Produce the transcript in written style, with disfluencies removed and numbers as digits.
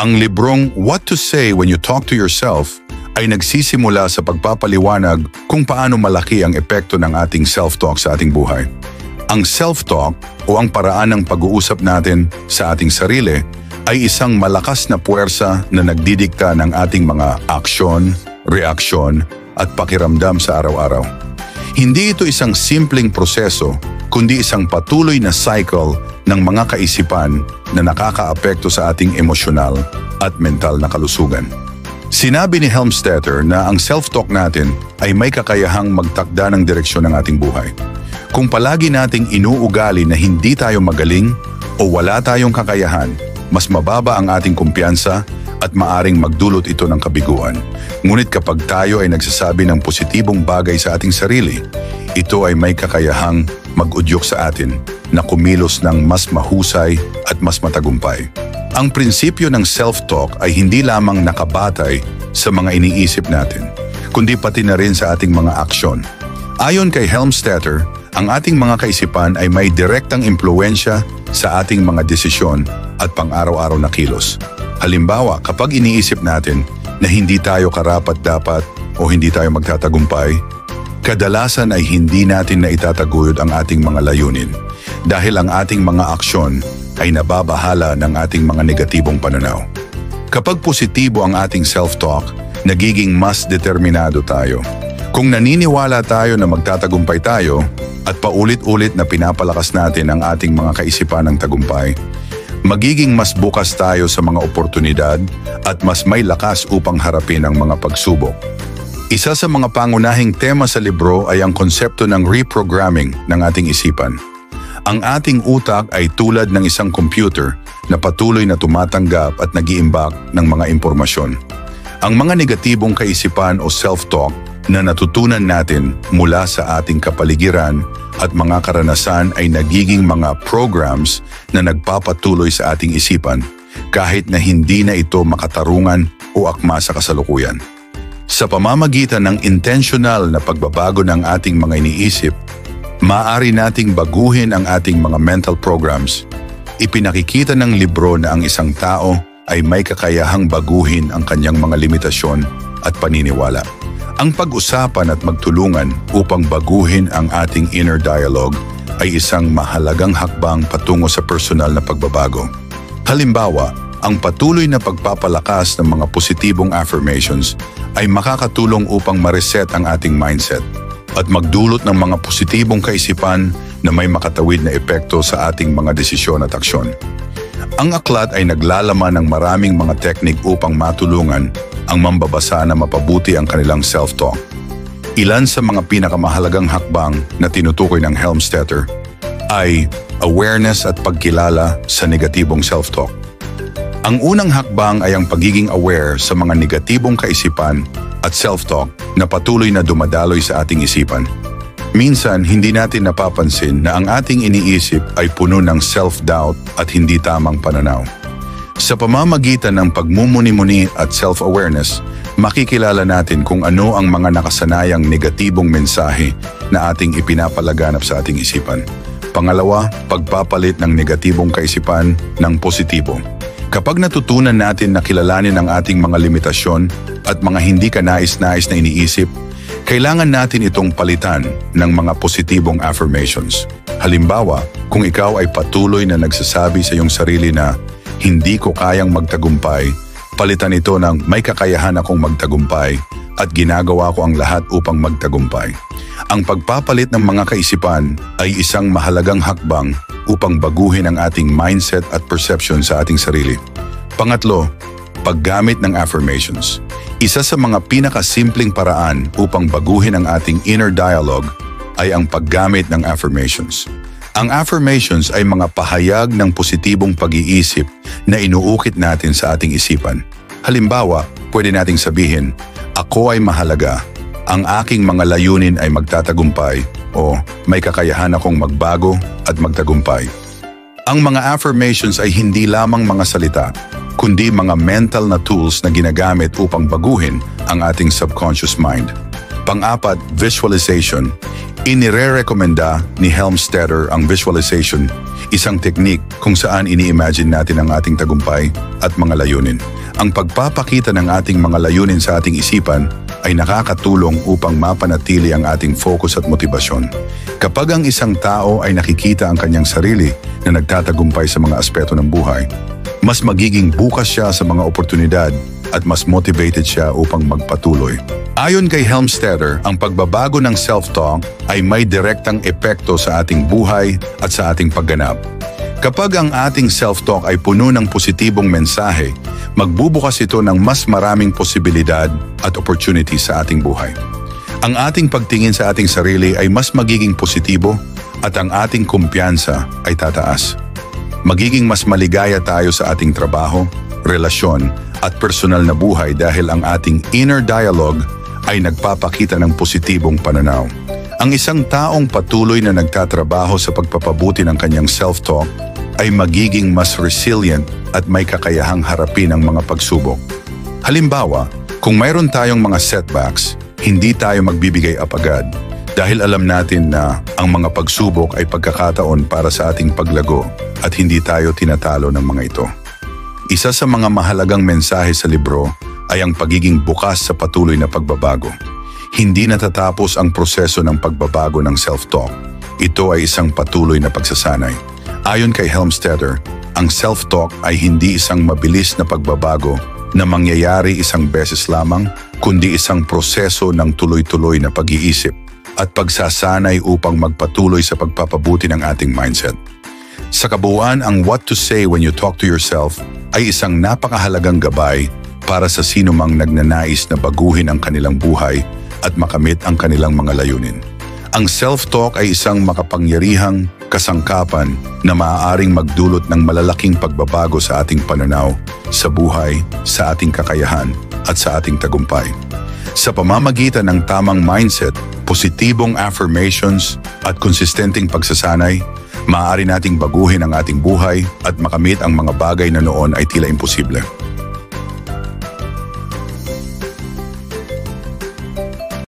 Ang librong What to Say When You Talk to Yourself ay nagsisimula sa pagpapaliwanag kung paano malaki ang epekto ng ating self-talk sa ating buhay. Ang self-talk o ang paraan ng pag-uusap natin sa ating sarili ay isang malakas na puwersa na nagdidikta ng ating mga aksyon, reaksyon at pakiramdam sa araw-araw. Hindi ito isang simpleng proseso, kundi isang patuloy na cycle ng mga kaisipan na nakakaapekto sa ating emosyonal at mental na kalusugan. Sinabi ni Helmstetter na ang self-talk natin ay may kakayahang magtakda ng direksyon ng ating buhay. Kung palagi nating inuugali na hindi tayo magaling o wala tayong kakayahan, mas mababa ang ating kumpiyansa at maaring magdulot ito ng kabiguan. Ngunit kapag tayo ay nagsasabi ng positibong bagay sa ating sarili, ito ay may kakayahang mag-udyok sa atin na kumilos ng mas mahusay at mas matagumpay. Ang prinsipyo ng self-talk ay hindi lamang nakabatay sa mga iniisip natin, kundi pati na rin sa ating mga aksyon. Ayon kay Helmstetter, ang ating mga kaisipan ay may direktang impluwensya sa ating mga desisyon at pang-araw-araw na kilos. Halimbawa, kapag iniisip natin na hindi tayo karapat-dapat o hindi tayo magtatagumpay, kadalasan ay hindi natin na itataguyod ang ating mga layunin dahil ang ating mga aksyon ay nababahala ng ating mga negatibong pananaw. Kapag positibo ang ating self-talk, nagiging mas determinado tayo. Kung naniniwala tayo na magtatagumpay tayo at paulit-ulit na pinapalakas natin ang ating mga kaisipan ng tagumpay, magiging mas bukas tayo sa mga oportunidad at mas may lakas upang harapin ang mga pagsubok. Isa sa mga pangunahing tema sa libro ay ang konsepto ng reprogramming ng ating isipan. Ang ating utak ay tulad ng isang computer na patuloy na tumatanggap at nag-iimbak ng mga impormasyon. Ang mga negatibong kaisipan o self-talk na natutunan natin mula sa ating kapaligiran at mga karanasan ay nagiging mga programs na nagpapatuloy sa ating isipan kahit na hindi na ito makatarungan o akma sa kasalukuyan. Sa pamamagitan ng intentional na pagbabago ng ating mga iniisip, maaari nating baguhin ang ating mga mental programs. Ipinakikita ng libro na ang isang tao ay may kakayahang baguhin ang kanyang mga limitasyon at paniniwala. Ang pag-usapan at magtulungan upang baguhin ang ating inner dialogue ay isang mahalagang hakbang patungo sa personal na pagbabago. Halimbawa, ang patuloy na pagpapalakas ng mga positibong affirmations ay makakatulong upang ma-reset ang ating mindset at magdulot ng mga positibong kaisipan na may makatawid na epekto sa ating mga desisyon at aksyon. Ang aklat ay naglalaman ng maraming mga teknik upang matulungan ang mambabasa na mapabuti ang kanilang self-talk. Ilan sa mga pinakamahalagang hakbang na tinutukoy ng Helmstetter ay awareness at pagkilala sa negatibong self-talk. Ang unang hakbang ay ang pagiging aware sa mga negatibong kaisipan at self-talk na patuloy na dumadaloy sa ating isipan. Minsan, hindi natin napapansin na ang ating iniisip ay puno ng self-doubt at hindi tamang pananaw. Sa pamamagitan ng pagmumuni-muni at self-awareness, makikilala natin kung ano ang mga nakasanayang negatibong mensahe na ating ipinapalaganap sa ating isipan. Pangalawa, pagpapalit ng negatibong kaisipan ng positibo. Kapag natutunan natin na kilalanin ang ating mga limitasyon at mga hindi kanais-nais na iniisip, kailangan natin itong palitan ng mga positibong affirmations. Halimbawa, kung ikaw ay patuloy na nagsasabi sa iyong sarili na hindi ko kayang magtagumpay, palitan ito ng may kakayahan akong magtagumpay at ginagawa ko ang lahat upang magtagumpay. Ang pagpapalit ng mga kaisipan ay isang mahalagang hakbang upang baguhin ang ating mindset at perception sa ating sarili. Pangatlo, paggamit ng affirmations. Isa sa mga pinakasimpleng paraan upang baguhin ang ating inner dialogue ay ang paggamit ng affirmations. Ang affirmations ay mga pahayag ng positibong pag-iisip na inuukit natin sa ating isipan. Halimbawa, pwede nating sabihin, ako ay mahalaga, ang aking mga layunin ay magtatagumpay, o may kakayahan akong magbago at magtagumpay. Ang mga affirmations ay hindi lamang mga salita, kundi mga mental na tools na ginagamit upang baguhin ang ating subconscious mind. Pang-apat, visualization. Inirerekomenda ni Helmstetter ang visualization, Isang teknik kung saan ini-imagine natin ang ating tagumpay at mga layunin. Ang pagpapakita ng ating mga layunin sa ating isipan ay nakakatulong upang mapanatili ang ating focus at motibasyon. Kapag ang isang tao ay nakikita ang kanyang sarili na nagtatagumpay sa mga aspeto ng buhay, mas magiging bukas siya sa mga oportunidad at mas motivated siya upang magpatuloy. Ayon kay Helmstetter, ang pagbabago ng self-talk ay may direktang epekto sa ating buhay at sa ating pagganap. Kapag ang ating self-talk ay puno ng positibong mensahe, magbubukas ito ng mas maraming posibilidad at opportunity sa ating buhay. Ang ating pagtingin sa ating sarili ay mas magiging positibo at ang ating kumpiyansa ay tataas. Magiging mas maligaya tayo sa ating trabaho, relasyon at personal na buhay dahil ang ating inner dialogue ay nagpapakita ng positibong pananaw. Ang isang taong patuloy na nagtatrabaho sa pagpapabuti ng kanyang self-talk ay magiging mas resilient at may kakayahang harapin ang mga pagsubok. Halimbawa, kung mayroon tayong mga setbacks, hindi tayo magbibigay up agad dahil alam natin na ang mga pagsubok ay pagkakataon para sa ating paglago at hindi tayo tinatalo ng mga ito. Isa sa mga mahalagang mensahe sa libro ay ang pagiging bukas sa patuloy na pagbabago. Hindi natatapos ang proseso ng pagbabago ng self-talk. Ito ay isang patuloy na pagsasanay. Ayon kay Helmstetter, ang self-talk ay hindi isang mabilis na pagbabago na mangyayari isang beses lamang, kundi isang proseso ng tuloy-tuloy na pag-iisip at pagsasanay upang magpatuloy sa pagpapabuti ng ating mindset. Sa kabuuan, ang what to say when you talk to yourself ay isang napakahalagang gabay para sa sinumang nagnanais na baguhin ang kanilang buhay at makamit ang kanilang mga layunin. Ang self-talk ay isang makapangyarihang kasangkapan na maaaring magdulot ng malalaking pagbabago sa ating pananaw, sa buhay, sa ating kakayahan at sa ating tagumpay. Sa pamamagitan ng tamang mindset, positibong affirmations at konsistenteng pagsasanay, maaari nating baguhin ang ating buhay at makamit ang mga bagay na noon ay tila imposible.